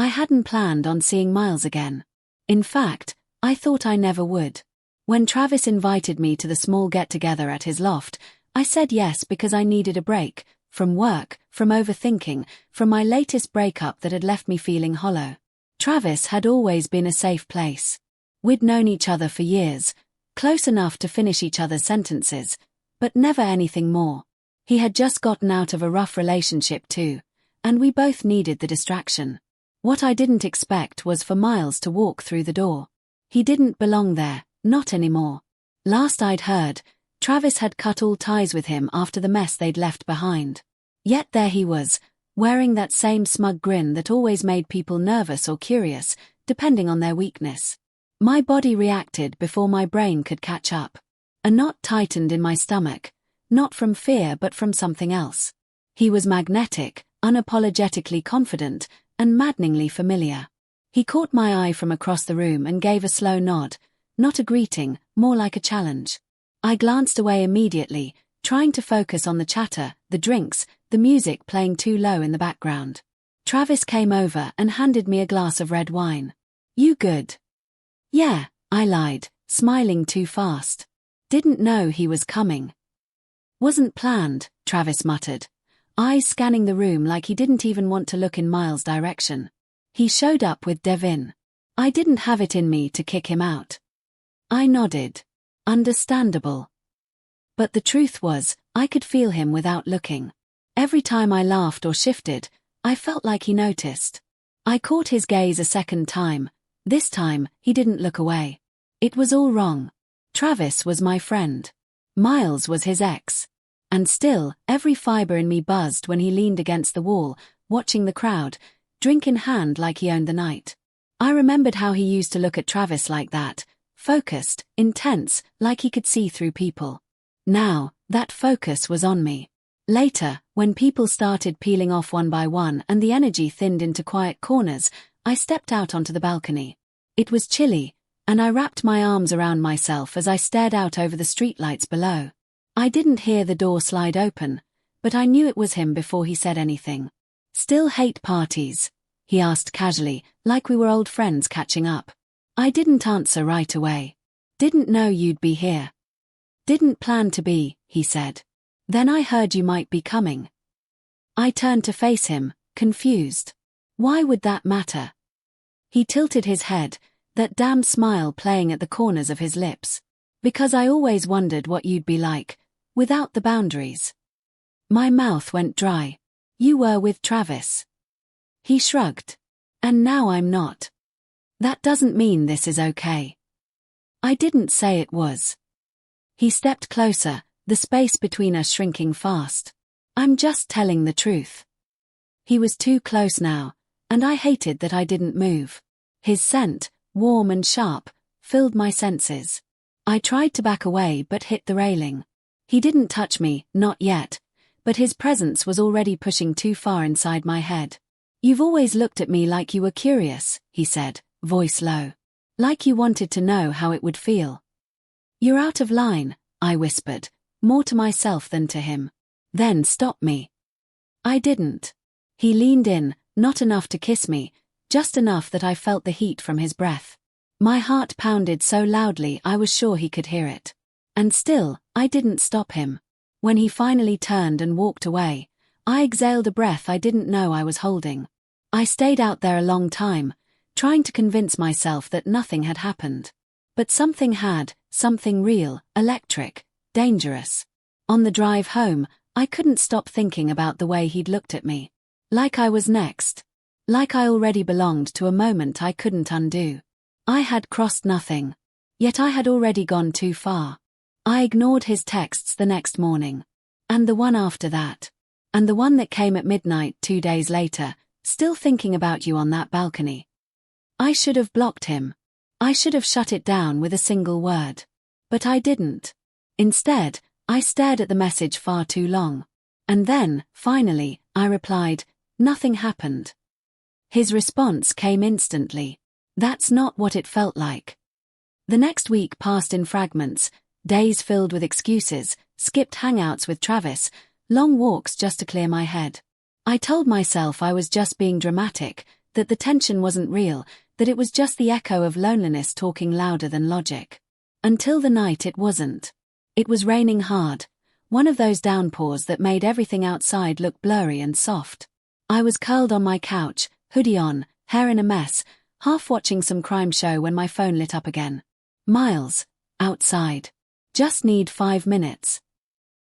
I hadn't planned on seeing Miles again. In fact, I thought I never would. When Travis invited me to the small get-together at his loft, I said yes because I needed a break, from work, from overthinking, from my latest breakup that had left me feeling hollow. Travis had always been a safe place. We'd known each other for years, close enough to finish each other's sentences, but never anything more. He had just gotten out of a rough relationship too, and we both needed the distraction. What I didn't expect was for Miles to walk through the door. He didn't belong there, not anymore. Last I'd heard, Travis had cut all ties with him after the mess they'd left behind. Yet there he was, wearing that same smug grin that always made people nervous or curious, depending on their weakness. My body reacted before my brain could catch up. A knot tightened in my stomach, not from fear but from something else. He was magnetic, unapologetically confident, and maddeningly familiar. He caught my eye from across the room and gave a slow nod, not a greeting, more like a challenge. I glanced away immediately, trying to focus on the chatter, the drinks, the music playing too low in the background. Travis came over and handed me a glass of red wine. "You good?" "Yeah," I lied, smiling too fast. Didn't know he was coming. "Wasn't planned," Travis muttered, eyes scanning the room like he didn't even want to look in Miles' direction. He showed up with Devin. I didn't have it in me to kick him out. I nodded. Understandable. But the truth was, I could feel him without looking. Every time I laughed or shifted, I felt like he noticed. I caught his gaze a second time. This time, he didn't look away. It was all wrong. Travis was my friend. Miles was his ex. And still, every fiber in me buzzed when he leaned against the wall, watching the crowd, drink in hand like he owned the night. I remembered how he used to look at Travis like that, focused, intense, like he could see through people. Now, that focus was on me. Later, when people started peeling off one by one and the energy thinned into quiet corners, I stepped out onto the balcony. It was chilly, and I wrapped my arms around myself as I stared out over the streetlights below. I didn't hear the door slide open, but I knew it was him before he said anything. "Still hate parties?" he asked casually, like we were old friends catching up. I didn't answer right away. "Didn't know you'd be here." "Didn't plan to be," he said. "Then I heard you might be coming." I turned to face him, confused. Why would that matter? He tilted his head, that damn smile playing at the corners of his lips. "Because I always wondered what you'd be like, without the boundaries." My mouth went dry. "You were with Travis." He shrugged. "And now I'm not. That doesn't mean this is okay." I didn't say it was. He stepped closer, the space between us shrinking fast. "I'm just telling the truth." He was too close now, and I hated that I didn't move. His scent, warm and sharp, filled my senses. I tried to back away but hit the railing. He didn't touch me, not yet, but his presence was already pushing too far inside my head. "You've always looked at me like you were curious," he said, voice low. "Like you wanted to know how it would feel." "You're out of line," I whispered, more to myself than to him. "Then stop me." I didn't. He leaned in, not enough to kiss me, just enough that I felt the heat from his breath. My heart pounded so loudly I was sure he could hear it. And still, I didn't stop him. When he finally turned and walked away, I exhaled a breath I didn't know I was holding. I stayed out there a long time, trying to convince myself that nothing had happened. But something had, something real, electric, dangerous. On the drive home, I couldn't stop thinking about the way he'd looked at me. Like I was next. Like I already belonged to a moment I couldn't undo. I had crossed nothing. Yet I had already gone too far. I ignored his texts the next morning. And the one after that. And the one that came at midnight 2 days later, "Still thinking about you on that balcony." I should have blocked him. I should have shut it down with a single word. But I didn't. Instead, I stared at the message far too long. And then, finally, I replied, "Nothing happened." His response came instantly. That's not what it felt like. The next week passed in fragments, days filled with excuses, skipped hangouts with Travis, long walks just to clear my head. I told myself I was just being dramatic, that the tension wasn't real, that it was just the echo of loneliness talking louder than logic. Until the night it wasn't. It was raining hard, one of those downpours that made everything outside look blurry and soft. I was curled on my couch, hoodie on, hair in a mess, half watching some crime show when my phone lit up again. Miles, outside. Just need 5 minutes.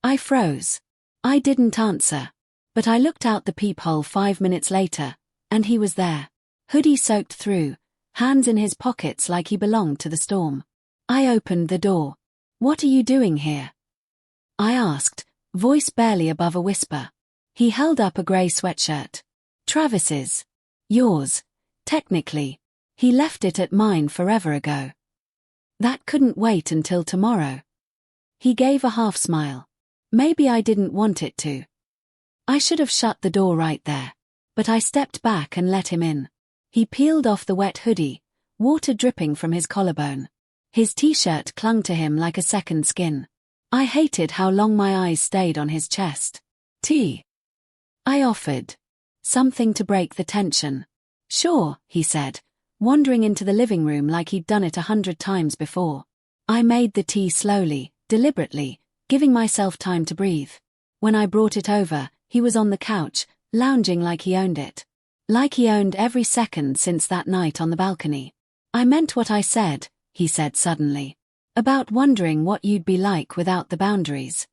I froze. I didn't answer. But I looked out the peephole 5 minutes later, and he was there. Hoodie soaked through, hands in his pockets like he belonged to the storm. I opened the door. "What are you doing here?" I asked, voice barely above a whisper. He held up a grey sweatshirt. "Travis's. Yours. Technically. He left it at mine forever ago." "That couldn't wait until tomorrow." He gave a half smile. "Maybe I didn't want it to." I should have shut the door right there. But I stepped back and let him in. He peeled off the wet hoodie, water dripping from his collarbone. His t-shirt clung to him like a second skin. I hated how long my eyes stayed on his chest. "Tea?" I offered. Something to break the tension. "Sure," he said, wandering into the living room like he'd done it 100 times before. I made the tea slowly, deliberately, giving myself time to breathe. When I brought it over, he was on the couch, lounging like he owned it. Like he owned every second since that night on the balcony. "I meant what I said," he said suddenly. "About wondering what you'd be like without the boundaries."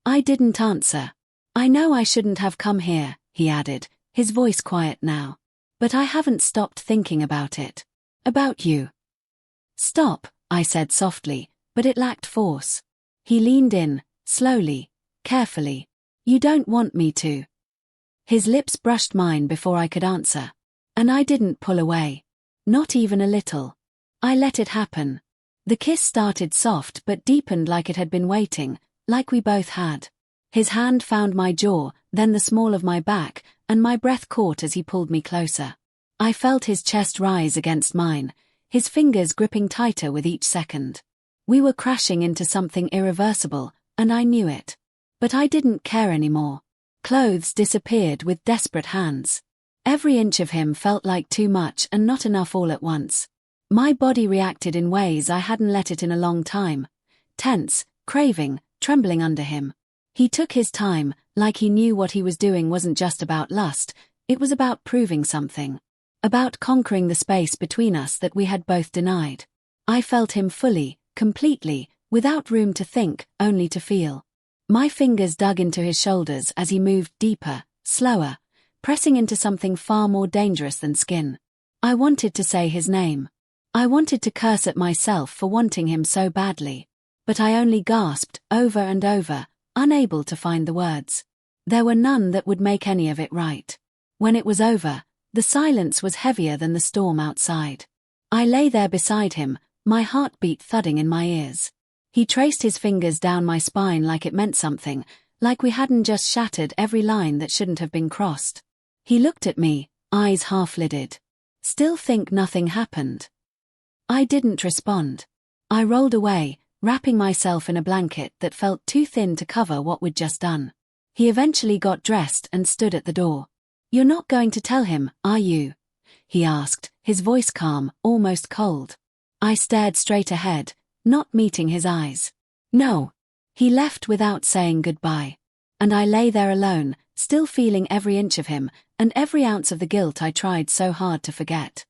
I didn't answer. "I know I shouldn't have come here," he added, his voice quiet now. "But I haven't stopped thinking about it. About you." "Stop," I said softly, but it lacked force. He leaned in, slowly, carefully. "You don't want me to." His lips brushed mine before I could answer. And I didn't pull away. Not even a little. I let it happen. The kiss started soft but deepened like it had been waiting, like we both had. His hand found my jaw, then the small of my back, and my breath caught as he pulled me closer. I felt his chest rise against mine, his fingers gripping tighter with each second. We were crashing into something irreversible, and I knew it. But I didn't care anymore. Clothes disappeared with desperate hands. Every inch of him felt like too much and not enough all at once. My body reacted in ways I hadn't let it in a long time. Tense, craving, trembling under him. He took his time, like he knew what he was doing wasn't just about lust, it was about proving something. About conquering the space between us that we had both denied. I felt him fully, completely, without room to think, only to feel. My fingers dug into his shoulders as he moved deeper, slower, pressing into something far more dangerous than skin. I wanted to say his name. I wanted to curse at myself for wanting him so badly. But I only gasped, over and over, unable to find the words. There were none that would make any of it right. When it was over, the silence was heavier than the storm outside. I lay there beside him, my heartbeat thudding in my ears. He traced his fingers down my spine like it meant something, like we hadn't just shattered every line that shouldn't have been crossed. He looked at me, eyes half-lidded. "Still think nothing happened?" I didn't respond. I rolled away, wrapping myself in a blanket that felt too thin to cover what we'd just done. He eventually got dressed and stood at the door. "You're not going to tell him, are you?" he asked, his voice calm, almost cold. I stared straight ahead, not meeting his eyes. "No." He left without saying goodbye. And I lay there alone, still feeling every inch of him, and every ounce of the guilt I tried so hard to forget.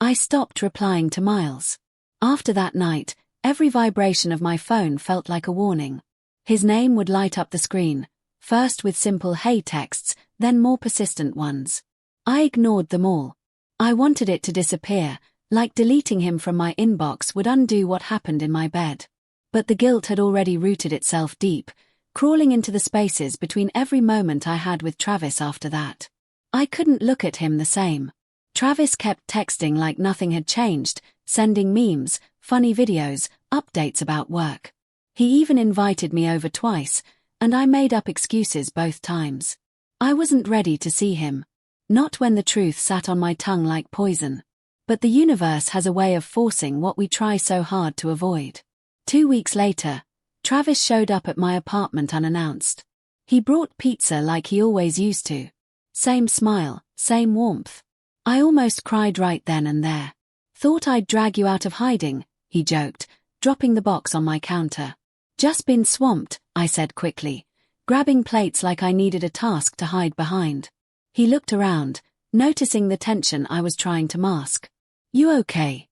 I stopped replying to Miles. After that night, every vibration of my phone felt like a warning. His name would light up the screen, first with simple "hey" texts, then more persistent ones. I ignored them all. I wanted it to disappear, like deleting him from my inbox would undo what happened in my bed. But the guilt had already rooted itself deep, crawling into the spaces between every moment I had with Travis after that. I couldn't look at him the same. Travis kept texting like nothing had changed, sending memes, funny videos, updates about work. He even invited me over twice, and I made up excuses both times. I wasn't ready to see him. Not when the truth sat on my tongue like poison. But the universe has a way of forcing what we try so hard to avoid. 2 weeks later, Travis showed up at my apartment unannounced. He brought pizza like he always used to. Same smile, same warmth. I almost cried right then and there. Thought I'd drag you out of hiding, he joked, dropping the box on my counter. Just been swamped, I said quickly, grabbing plates like I needed a task to hide behind. He looked around, noticing the tension I was trying to mask. You okay?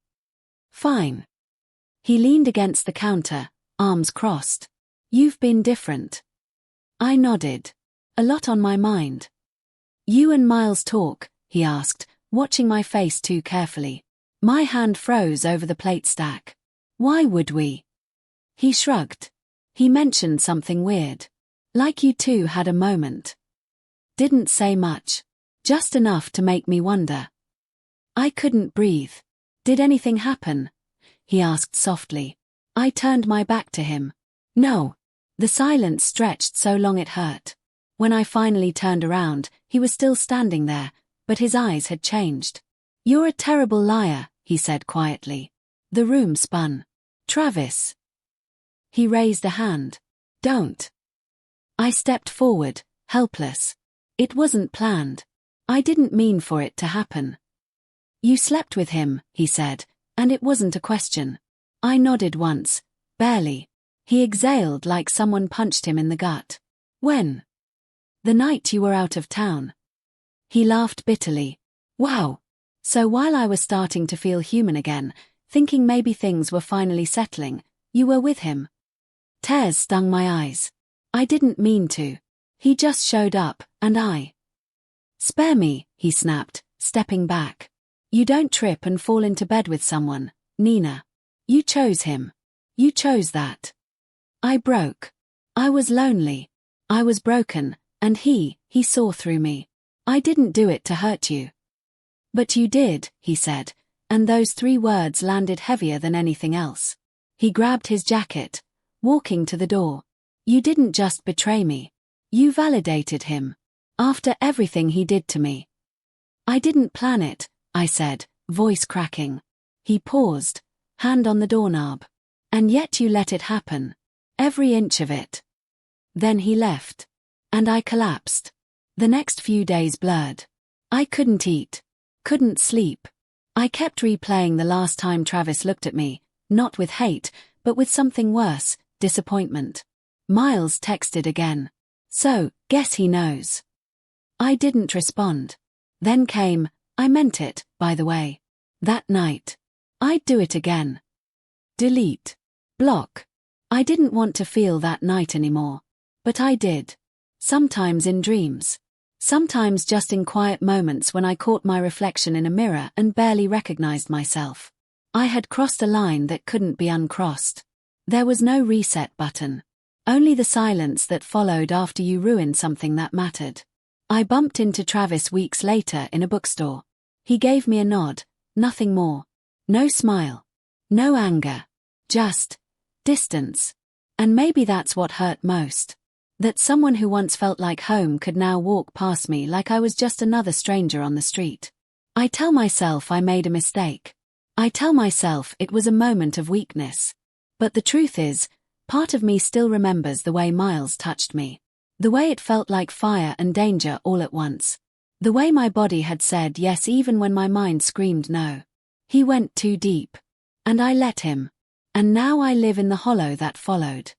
Fine. He leaned against the counter, arms crossed. You've been different. I nodded. A lot on my mind. You and Miles talk, he asked, watching my face too carefully. My hand froze over the plate stack. Why would we? He shrugged. He mentioned something weird. Like you two had a moment. Didn't say much. Just enough to make me wonder. I couldn't breathe. Did anything happen? He asked softly. I turned my back to him. No. The silence stretched so long it hurt. When I finally turned around, he was still standing there, but his eyes had changed. You're a terrible liar, he said quietly. The room spun. Travis. He raised a hand. Don't. I stepped forward, helpless. It wasn't planned. I didn't mean for it to happen. You slept with him, he said, and it wasn't a question. I nodded once, barely. He exhaled like someone punched him in the gut. When? The night you were out of town. He laughed bitterly. Wow. So while I was starting to feel human again, thinking maybe things were finally settling, you were with him. Tears stung my eyes. I didn't mean to. He just showed up, and I. Spare me, he snapped, stepping back. You don't trip and fall into bed with someone, Nina. You chose him. You chose that. I broke. I was lonely. I was broken, and he saw through me. I didn't do it to hurt you. But you did, he said, and those 3 words landed heavier than anything else. He grabbed his jacket, walking to the door. You didn't just betray me. You validated him. After everything he did to me. I didn't plan it, I said, voice cracking. He paused, hand on the doorknob. And yet you let it happen. Every inch of it. Then he left. And I collapsed. The next few days blurred. I couldn't eat. Couldn't sleep. I kept replaying the last time Travis looked at me, not with hate, but with something worse, disappointment. Miles texted again. So, guess he knows. I didn't respond. Then came, I meant it, by the way. That night. I'd do it again. Delete. Block. I didn't want to feel that night anymore. But I did. Sometimes in dreams. Sometimes just in quiet moments when I caught my reflection in a mirror and barely recognized myself. I had crossed a line that couldn't be uncrossed. There was no reset button. Only the silence that followed after you ruined something that mattered. I bumped into Travis weeks later in a bookstore. He gave me a nod, nothing more. No smile. No anger. Just distance. And maybe that's what hurt most. That someone who once felt like home could now walk past me like I was just another stranger on the street. I tell myself I made a mistake. I tell myself it was a moment of weakness. But the truth is, part of me still remembers the way Miles touched me. The way it felt like fire and danger all at once. The way my body had said yes even when my mind screamed no. He went too deep. And I let him. And now I live in the hollow that followed.